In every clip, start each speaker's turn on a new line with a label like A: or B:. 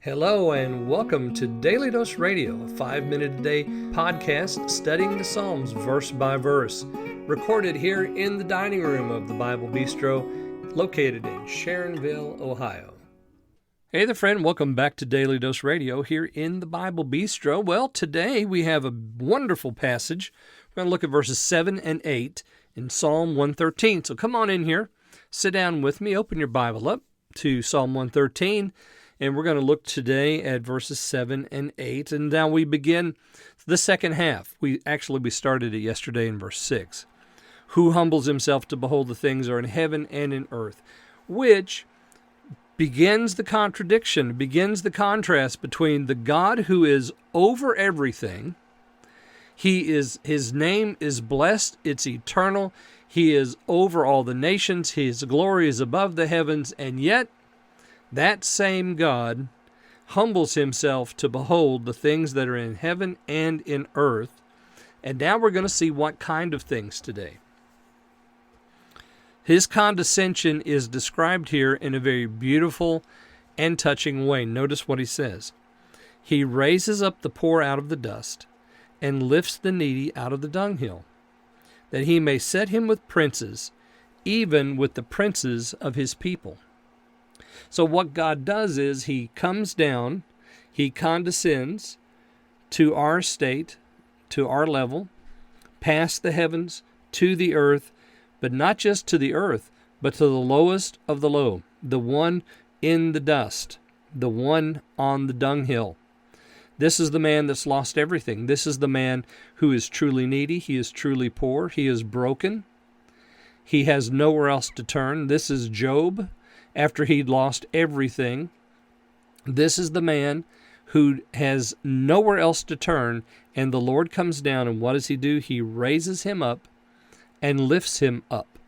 A: Hello and welcome to Daily Dose Radio, a 5-minute-a-day podcast studying the Psalms verse by verse, recorded here in the dining room of the Bible Bistro, located in Sharonville, Ohio. Hey there, friend. Welcome back to Daily Dose Radio here in the Bible Bistro. Well, today we have a wonderful passage. We're going to look at verses 7 and 8 in Psalm 113. So come on in here, sit down with me, open your Bible up to Psalm 113, and we're going to look today at verses 7 and 8. And now we begin the second half. We started it yesterday in verse 6. Who humbles himself to behold the things that are in heaven and in earth, which begins the contradiction, begins the contrast between the God who is over everything. His name is blessed, it's eternal. He is over all the nations. His glory is above the heavens, and yet that same God humbles himself to behold the things that are in heaven and in earth. And now we're going to see what kind of things today. His condescension is described here in a very beautiful and touching way. Notice what he says. He raises up the poor out of the dust and lifts the needy out of the dunghill, that he may set him with princes, even with the princes of his people. So what God does is he comes down, he condescends to our state, to our level, past the heavens, to the earth, but not just to the earth, but to the lowest of the low, the one in the dust, the one on the dunghill. This is the man that's lost everything. This is the man who is truly needy. He is truly poor. He is broken. He has nowhere else to turn. This is Job after he'd lost everything. This is the man who has nowhere else to turn, and the Lord comes down, and what does he do? He raises him up and lifts him up.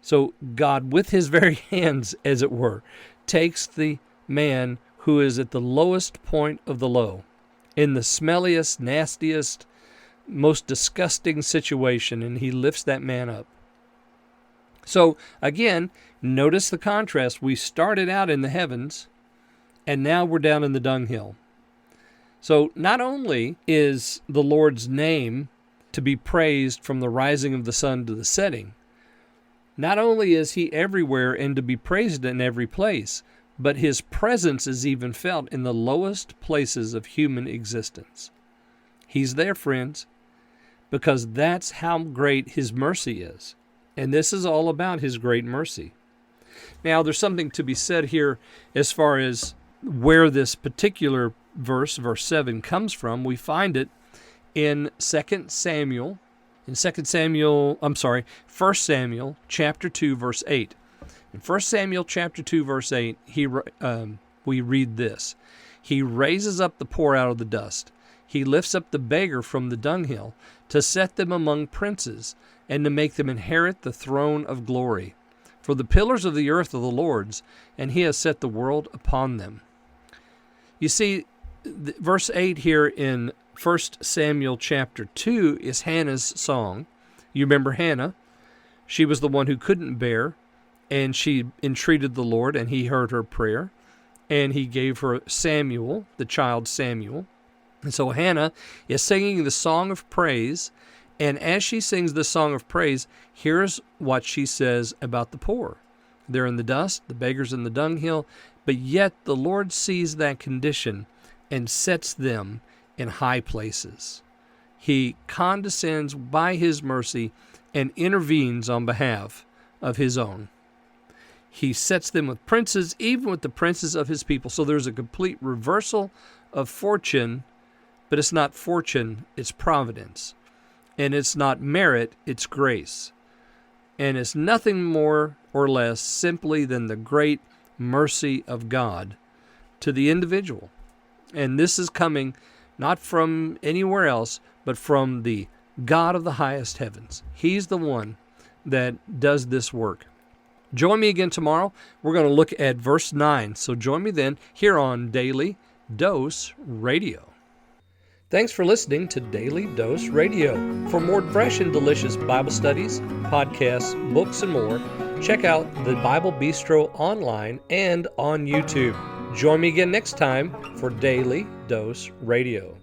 A: So God, with his very hands, as it were, takes the man who is at the lowest point of the low, in the smelliest, nastiest, most disgusting situation, and he lifts that man up. So, again, notice the contrast. We started out in the heavens, and now we're down in the dunghill. So, not only is the Lord's name to be praised from the rising of the sun to the setting, not only is he everywhere and to be praised in every place, but his presence is even felt in the lowest places of human existence. He's there, friends, because that's how great his mercy is. And this is all about his great mercy. Now, there's something to be said here as far as where this particular verse, verse 7, comes from. We find it in 1 Samuel chapter 2, verse 8. In 1 Samuel chapter 2, verse 8, we read this. He raises up the poor out of the dust. He lifts up the beggar from the dunghill to set them among princes and to make them inherit the throne of glory. For the pillars of the earth are the Lord's, and he has set the world upon them. You see, verse 8 here in 1 Samuel chapter 2 is Hannah's song. You remember Hannah. She was the one who couldn't bear, and she entreated the Lord, and he heard her prayer, and he gave her Samuel, the child Samuel. And so Hannah is singing the song of praise, and as she sings the song of praise, here's what she says about the poor. They're in the dust, the beggar's in the dunghill, but yet the Lord sees that condition and sets them in high places. He condescends by his mercy and intervenes on behalf of his own. He sets them with princes, even with the princes of his people. So there's a complete reversal of fortune, but it's not fortune, it's providence. And it's not merit, it's grace. And it's nothing more or less simply than the great mercy of God to the individual. And this is coming not from anywhere else, but from the God of the highest heavens. He's the one that does this work. Join me again tomorrow. We're going to look at verse 9. So join me then here on Daily Dose Radio. Thanks for listening to Daily Dose Radio. For more fresh and delicious Bible studies, podcasts, books, and more, check out the Bible Bistro online and on YouTube. Join me again next time for Daily Dose Radio.